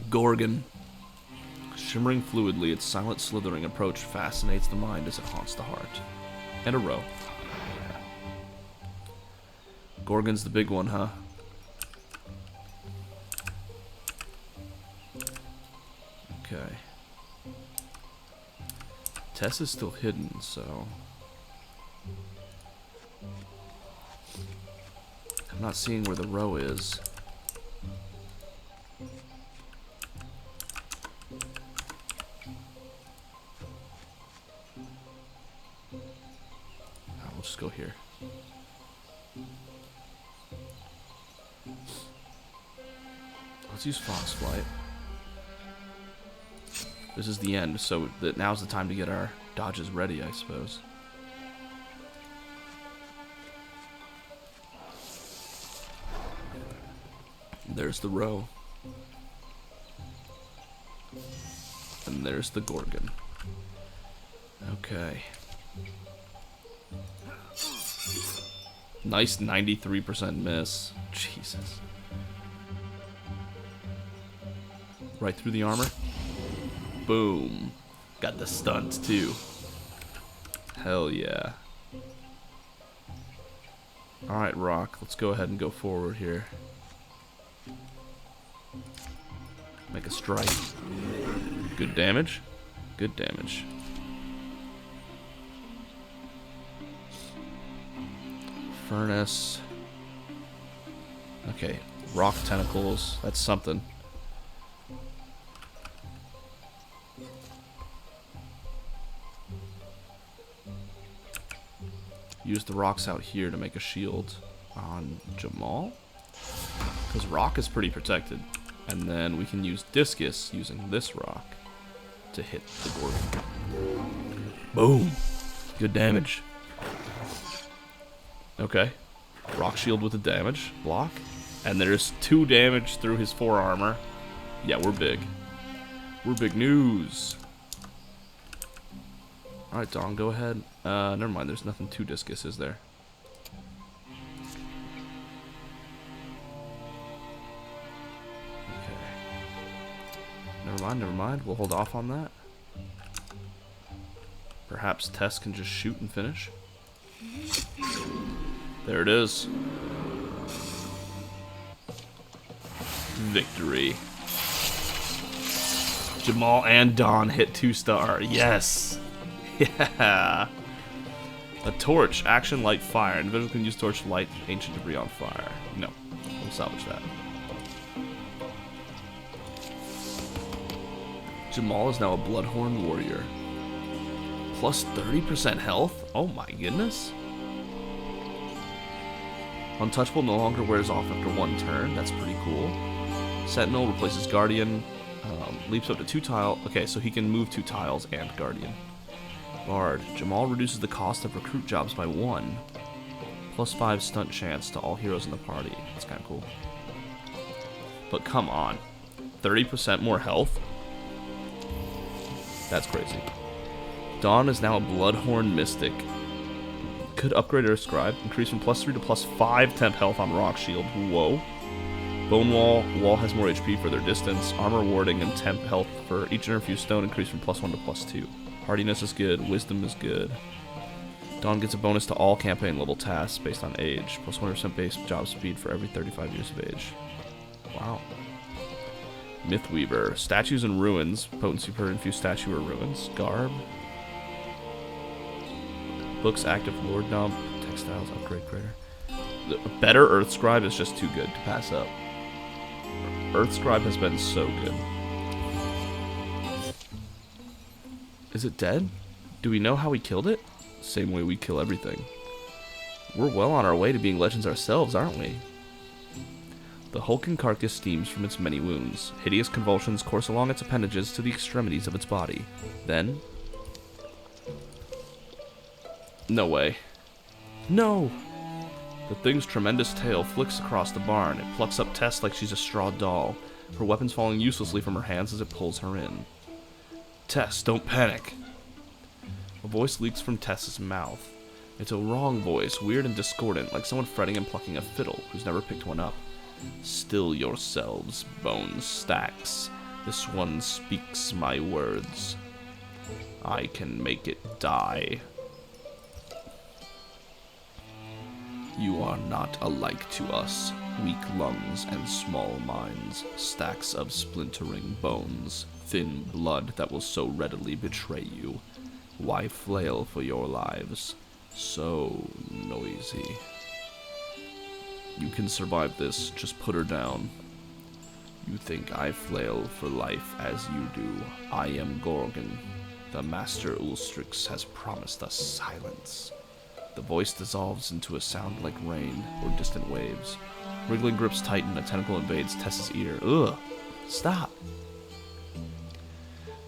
Gorgon. Shimmering fluidly, its silent slithering approach fascinates the mind as it haunts the heart. And a row. Gorgon's the big one, huh? Okay. Tess is still hidden, so... I'm not seeing where the row is. We'll just go here. Let's use Fox Flight. This is the end, so now's the time to get our dodges ready, I suppose. There's the row. And there's the Gorgon. Okay. Nice 93% miss. Jesus. Right through the armor. Boom. Got the stunts too. Hell yeah. Alright, Rock. Let's go ahead and go forward here. Make a strike. Good damage. Good damage. Furnace. Okay. Rock tentacles. That's something. Use the rocks out here to make a shield on Jamal. Because rock is pretty protected. And then we can use discus using this rock to hit the Gorgon. Boom. Good damage. Okay. Rock shield with the damage block. And there's 2 damage through his 4 armor. Yeah, we're big. We're big news. Alright, Dawn, go ahead. Never mind, there's nothing to discus, is there? Okay. Never mind. We'll hold off on that. Perhaps Tess can just shoot and finish. There it is. Victory. Jamal and Dawn hit 2-star. Yes. Yeah. A torch. Action, light, fire. Individual can use torch to light ancient debris on fire. No. We'll salvage that. Jamal is now a Bloodhorn warrior. Plus 30% health? Oh my goodness. Untouchable no longer wears off after 1 turn. That's pretty cool. Sentinel replaces Guardian. Leaps up to 2 tiles. Okay, so he can move 2 tiles and Guardian. Bard. Jamal reduces the cost of recruit jobs by 1. Plus 5 stunt chance to all heroes in the party. That's kind of cool. But come on. 30% more health? That's crazy. Dawn is now a Bloodhorn Mystic. Could upgrade her Scribe. Increase from plus 3 to plus 5 temp health on Rock Shield. Whoa. Bone Wall. Wall has more HP for their distance. Armor Warding and temp health for each infused stone increase from plus 1 to plus 2. Hardiness is good. Wisdom is good. Dawn gets a bonus to all campaign level tasks based on age. Plus 100% base job speed for every 35 years of age. Wow. Mythweaver. Statues and ruins. Potency per infused statue or ruins. Garb. Books, active lore dump. Textiles, upgrade greater. A better Earth Scribe is just too good to pass up. Earth Scribe has been so good. Is it dead? Do we know how we killed it? Same way we kill everything. We're well on our way to being legends ourselves, aren't we? The hulking carcass steams from its many wounds. Hideous convulsions course along its appendages to the extremities of its body. Then... No way. No! The thing's tremendous tail flicks across the barn. It plucks up Tess like she's a straw doll, her weapons falling uselessly from her hands as it pulls her in. Tess, don't panic. A voice leaks from Tess's mouth. It's a wrong voice, weird and discordant, like someone fretting and plucking a fiddle who's never picked one up. Still yourselves, bone stacks. This one speaks my words. I can make it die. You are not alike to us, weak lungs and small minds, stacks of splintering bones, thin blood that will so readily betray you. Why flail for your lives? So noisy. You can survive this, just put her down. You think I flail for life as you do. I am Gorgon. The Master Ulstrix has promised us silence. The voice dissolves into a sound like rain or distant waves. Wriggling grips tighten, a tentacle invades Tess's ear. Ugh! Stop!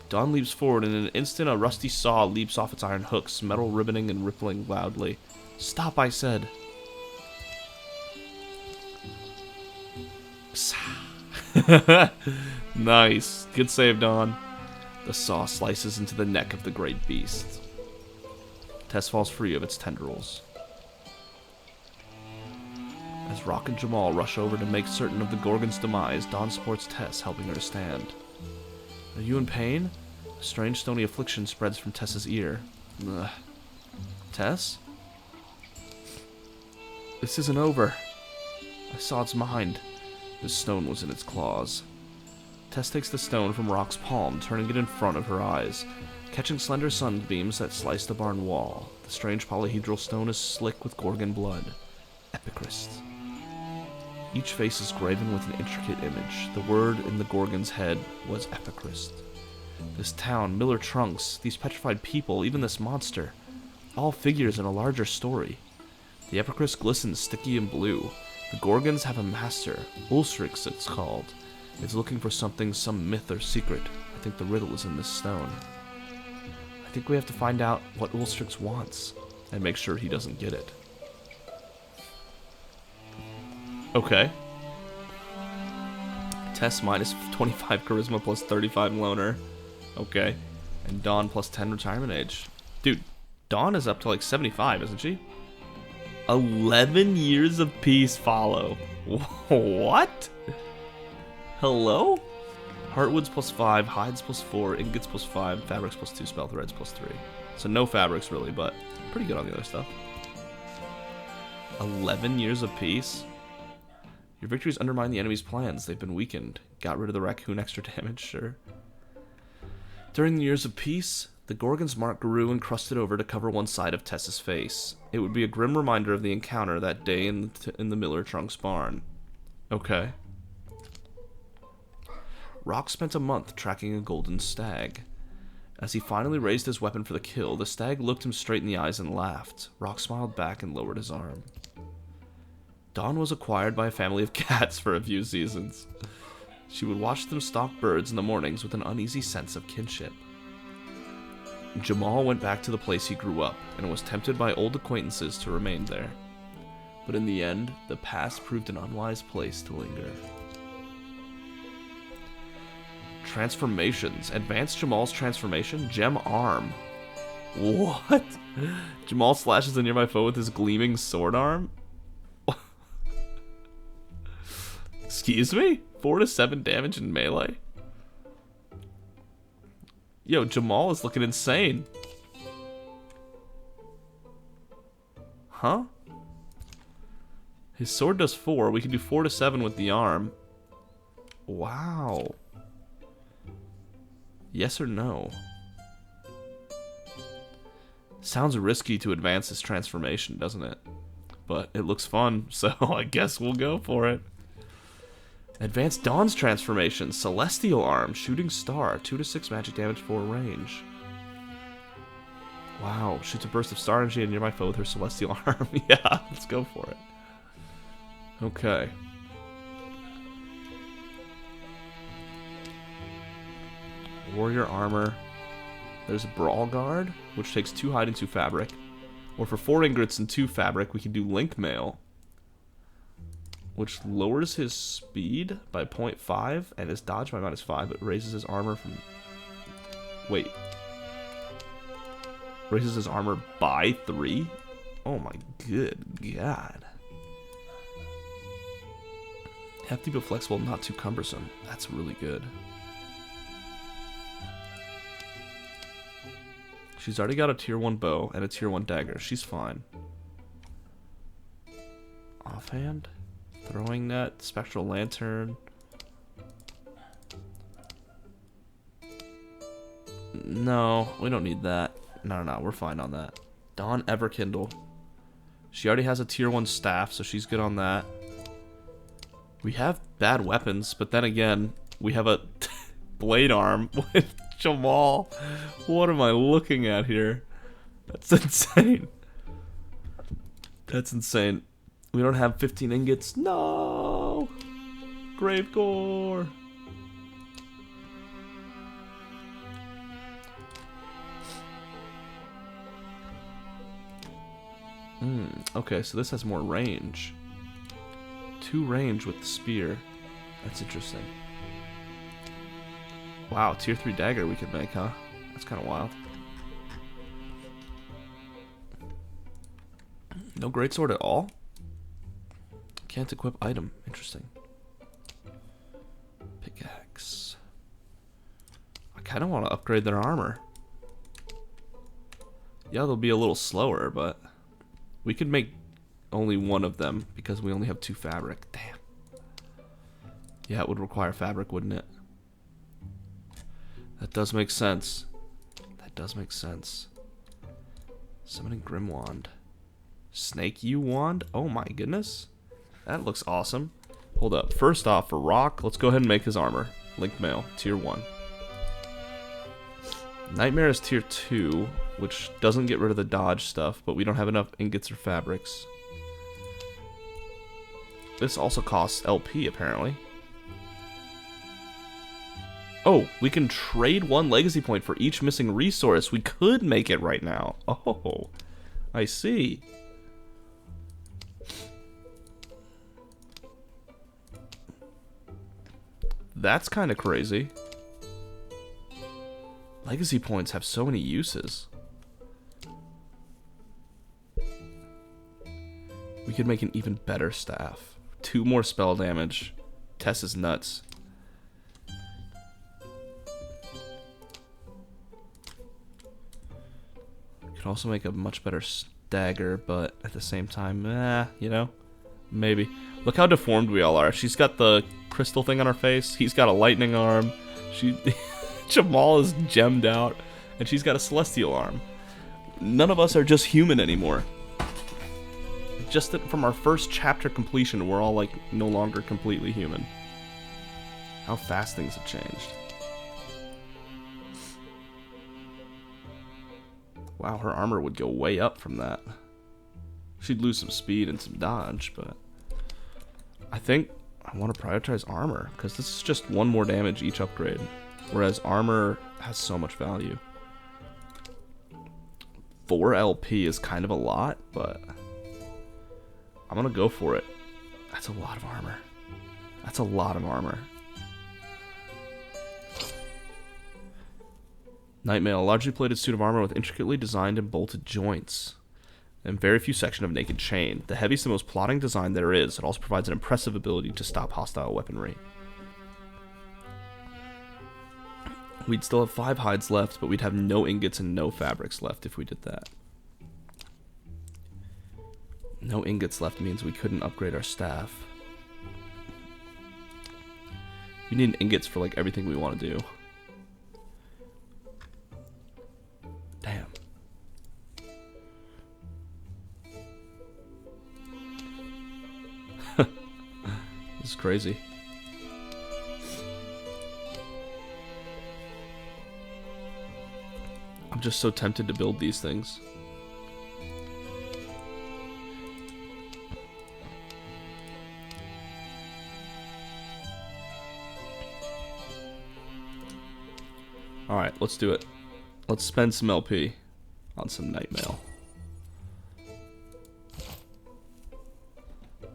Dawn leaps forward, and in an instant a rusty saw leaps off its iron hooks, metal ribboning and rippling loudly. Stop, I said! Nice. Good save, Dawn. The saw slices into the neck of the great beast. Tess falls free of its tendrils. As Rock and Jamal rush over to make certain of the Gorgon's demise, Dawn supports Tess, helping her to stand. Are you in pain? A strange stony affliction spreads from Tess's ear. Ugh. Tess? This isn't over. I saw its mind. The stone was in its claws. Tess takes the stone from Rock's palm, turning it in front of her eyes, catching slender sunbeams that slice the barn wall. The strange polyhedral stone is slick with Gorgon blood. Epicryst. Each face is graven with an intricate image. The word in the Gorgon's head was Epicryst. This town, Miller Trunks, these petrified people, even this monster, all figures in a larger story. The Epicryst glistens sticky and blue. The Gorgons have a master, Ulstrix it's called. It's looking for something, some myth or secret. I think the riddle is in this stone. I think we have to find out what Ulstrix wants, and make sure he doesn't get it. Okay. Tess minus 25 charisma plus 35 loner. Okay. And Dawn plus 10 retirement age. Dude, Dawn is up to like 75, isn't she? 11 years of peace follow. What? Hello? Heartwoods plus 5, hides plus 4, ingots plus 5, fabrics plus 2, spell threads plus 3. So no fabrics really, but pretty good on the other stuff. 11 years of peace? Your victories undermine the enemy's plans. They've been weakened. Got rid of the raccoon extra damage, sure. During the years of peace, the Gorgon's mark grew and crusted over to cover one side of Tess's face. It would be a grim reminder of the encounter that day in the Miller Trunks barn. Okay. Rock spent a month tracking a golden stag. As he finally raised his weapon for the kill, the stag looked him straight in the eyes and laughed. Rock smiled back and lowered his arm. Dawn was acquired by a family of cats for a few seasons. She would watch them stalk birds in the mornings with an uneasy sense of kinship. Jamal went back to the place he grew up, and was tempted by old acquaintances to remain there. But in the end, the past proved an unwise place to linger. Transformations. Advance Jamal's transformation. Gem arm. What? Jamal slashes a nearby foe with his gleaming sword arm? Excuse me? 4 to 7 damage in melee? Yo, Jamal is looking insane. Huh? His sword does 4. We can do 4 to 7 with the arm. Wow. Yes or no? Sounds risky to advance his transformation, doesn't it? But it looks fun, so I guess we'll go for it. Advance Dawn's transformation. Celestial arm. Shooting star. 2 to 6 magic damage for range. Wow. Shoots a burst of star energy at a nearby foe with her celestial arm. Yeah, let's go for it. Okay. Warrior armor. There's a brawl guard, which takes 2 hide and 2 fabric. Or for 4 ingots and 2 fabric, we can do link mail, which lowers his speed by 0.5 and his dodge by -5, but raises his armor from... Wait. Raises his armor by 3? Oh my good god. Hefty but flexible, not too cumbersome. That's really good. She's already got a tier 1 bow and a tier 1 dagger. She's fine. Offhand? Throwing net, spectral lantern. No, we don't need that. No, we're fine on that. Dawn Everkindle. She already has a tier 1 staff, so she's good on that. We have bad weapons, but then again, we have a blade arm with Jamal. What am I looking at here? That's insane. That's insane. We don't have 15 ingots. No! Grave Gore! Okay, so this has more range. 2 range with the spear. That's interesting. Wow, tier 3 dagger we could make, huh? That's kind of wild. No greatsword at all? Can't equip item. Interesting. Pickaxe. I kind of want to upgrade their armor. Yeah, they'll be a little slower, but we could make only one of them because we only have 2 fabric. Damn. Yeah, it would require fabric, wouldn't it? That does make sense. That does make sense. Summoning Grim Wand. Snake U Wand? Oh my goodness. That looks awesome. Hold up. First off, for Rock, let's go ahead and make his armor. Link Mail, tier 1. Nightmare is tier 2, which doesn't get rid of the dodge stuff, but we don't have enough ingots or fabrics. This also costs LP, apparently. Oh, we can trade 1 legacy point for each missing resource. We could make it right now. Oh, I see. That's kind of crazy. Legacy points have so many uses. We could make an even better staff. 2 more spell damage. Tess is nuts. Could also make a much better stagger, but at the same time, you know, maybe. Look how deformed we all are. She's got the crystal thing on her face. He's got a lightning arm. Jamal is gemmed out, and she's got a celestial arm. None of us are just human anymore. Just that from our first chapter completion, we're all like no longer completely human. How fast things have changed. Wow, her armor would go way up from that. She'd lose some speed and some dodge, but I think I want to prioritize armor, because this is just 1 more damage each upgrade, whereas armor has so much value. 4 LP is kind of a lot, but I'm going to go for it. That's a lot of armor. That's a lot of armor. Nightmail, a largely plated suit of armor with intricately designed and bolted joints, and very few section of naked chain. The heaviest and most plotting design there is. It also provides an impressive ability to stop hostile weaponry. We'd still have 5 hides left, but we'd have no ingots and no fabrics left if we did that. No ingots left means we couldn't upgrade our staff. We need ingots for like everything we want to do. Damn. This is crazy. I'm just so tempted to build these things. Alright, let's do it. Let's spend some LP on some Nightmail.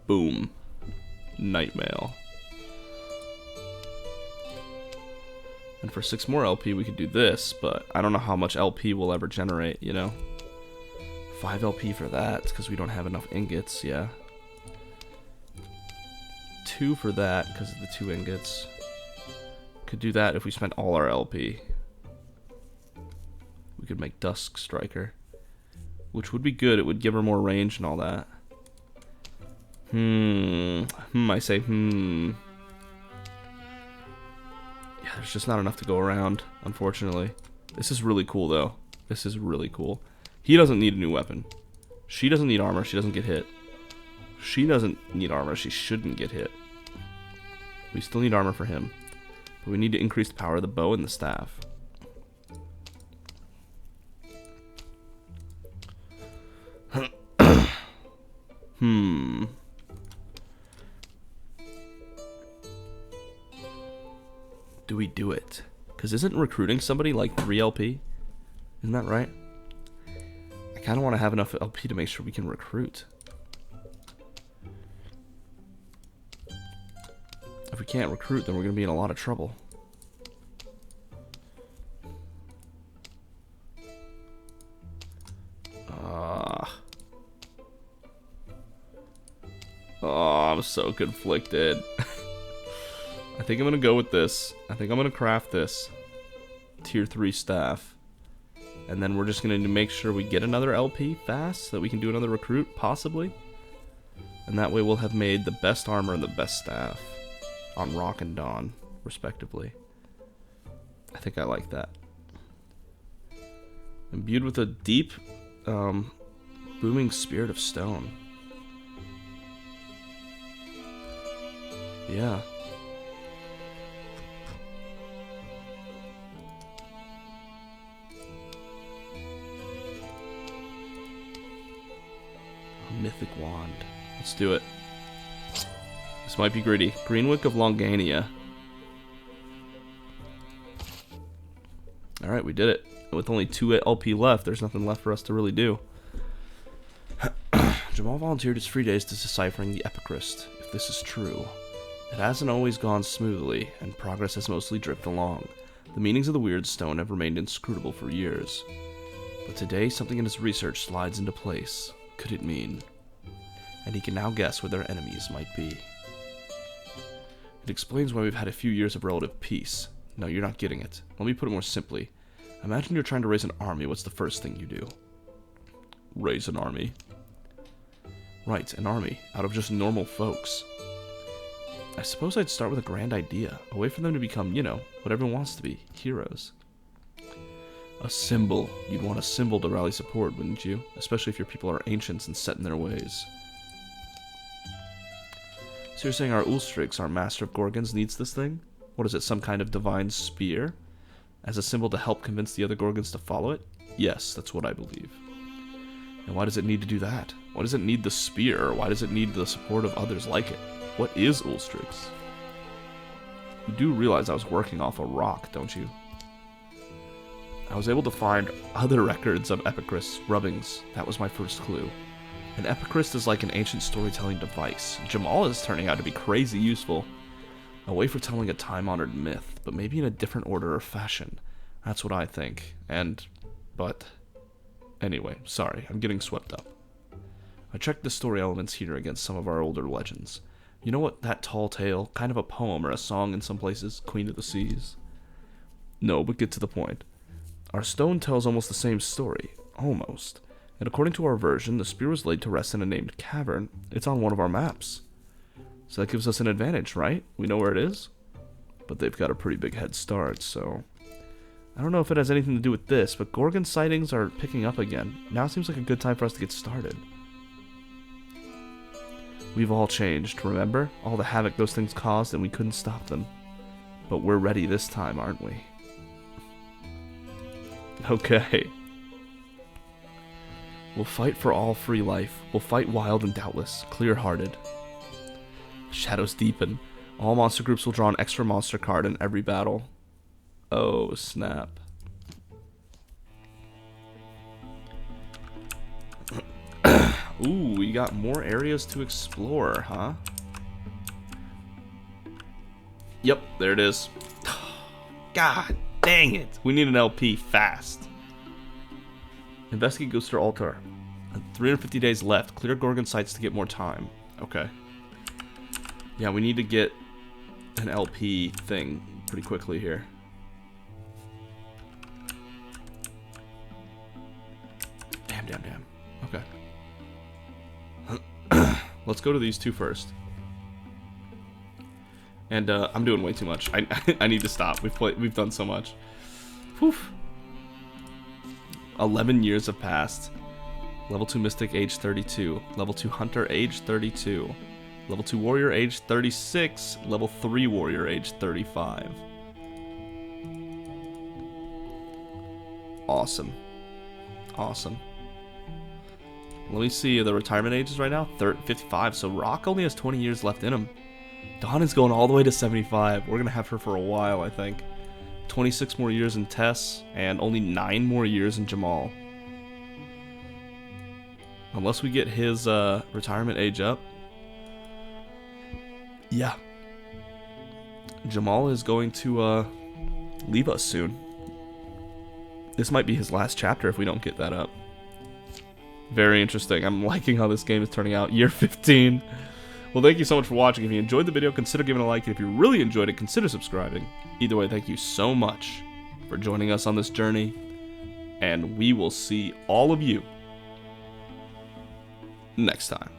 Boom. Nightmail. And for 6 more LP we could do this, but I don't know how much LP we'll ever generate, you know? 5 LP for that, because we don't have enough ingots, yeah. 2 for that, because of the 2 ingots. Could do that if we spent all our LP. We could make Dusk Striker, which would be good. It would give her more range and all that. I say Yeah, there's just not enough to go around, unfortunately. This is really cool, though. This is really cool. He doesn't need a new weapon. She doesn't need armor. She doesn't get hit. She doesn't need armor. She shouldn't get hit. We still need armor for him. But we need to increase the power of the bow and the staff. Do we do it? Because isn't recruiting somebody like 3 LP? Isn't that right? I kind of want to have enough LP to make sure we can recruit. If we can't recruit, then we're going to be in a lot of trouble. Oh, I'm so conflicted. I think I'm going to go with this. I think I'm going to craft this tier 3 staff. And then we're just going to make sure we get another LP fast so that we can do another recruit, possibly. And that way we'll have made the best armor and the best staff on Rock and Dawn, respectively. I think I like that. Imbued with a deep, booming spirit of stone. Yeah. A mythic wand. Let's do it. This might be gritty. Greenwick of Longania. Alright, we did it. With only 2 LP left, there's nothing left for us to really do. Jamal volunteered his free days to deciphering the Epicryst. If this is true, it hasn't always gone smoothly, and progress has mostly drifted along. The meanings of the weird stone have remained inscrutable for years. But today, something in his research slides into place. Could it mean? And he can now guess where their enemies might be. It explains why we've had a few years of relative peace. No, you're not getting it. Let me put it more simply. Imagine you're trying to raise an army. What's the first thing you do? Raise an army. Right, an army. Out of just normal folks. I suppose I'd start with a grand idea. A way for them to become, you know, what everyone wants to be. Heroes. A symbol. You'd want a symbol to rally support, wouldn't you? Especially if your people are ancients and set in their ways. So you're saying our Ulstrix, our master of Gorgons, needs this thing? What is it, some kind of divine spear? As a symbol to help convince the other Gorgons to follow it? Yes, that's what I believe. And why does it need to do that? Why does it need the spear? Why does it need the support of others like it? What is Ulstrix? You do realize I was working off a rock, don't you? I was able to find other records of Epicryst rubbings. That was my first clue. An Epicryst is like an ancient storytelling device. Jamal is turning out to be crazy useful. A way for telling a time-honored myth, but maybe in a different order or fashion. That's what I think. But... Anyway, sorry, I'm getting swept up. I checked the story elements here against some of our older legends. You know what, that tall tale, kind of a poem or a song in some places, Queen of the Seas? No, but get to the point. Our stone tells almost the same story. Almost. And according to our version, the spear was laid to rest in a named cavern. It's on one of our maps. So that gives us an advantage, right? We know where it is. But they've got a pretty big head start, so... I don't know if it has anything to do with this, but Gorgon sightings are picking up again. Now seems like a good time for us to get started. We've all changed, remember? All the havoc those things caused and we couldn't stop them. But we're ready this time, aren't we? Okay. We'll fight for all free life. We'll fight wild and doubtless, clear-hearted. Shadows deepen. All monster groups will draw an extra monster card in every battle. Oh, snap. Ooh, we got more areas to explore, huh? Yep, there it is. God dang it. We need an LP fast. Investigate Ghoster Altar. 350 days left. Clear Gorgon sites to get more time. Okay. Yeah, we need to get an LP thing pretty quickly here. Damn. Okay. Let's go to these two first. And I'm doing way too much. I need to stop. We've done so much. Whew. 11 years have passed. Level 2 Mystic, age 32. Level 2 Hunter, age 32. Level 2 Warrior, age 36. Level 3 Warrior, age 35. Awesome. Let me see the retirement ages right now. 55, so Rock only has 20 years left in him. Dawn is going all the way to 75. We're going to have her for a while, I think. 26 more years in Tess, and only 9 more years in Jamal. Unless we get his retirement age up. Yeah. Jamal is going to leave us soon. This might be his last chapter if we don't get that up. Very interesting. I'm liking how this game is turning out. Year 15. Well, thank you so much for watching. If you enjoyed the video, consider giving a like. And if you really enjoyed it, consider subscribing. Either way, thank you so much for joining us on this journey. And we will see all of you next time.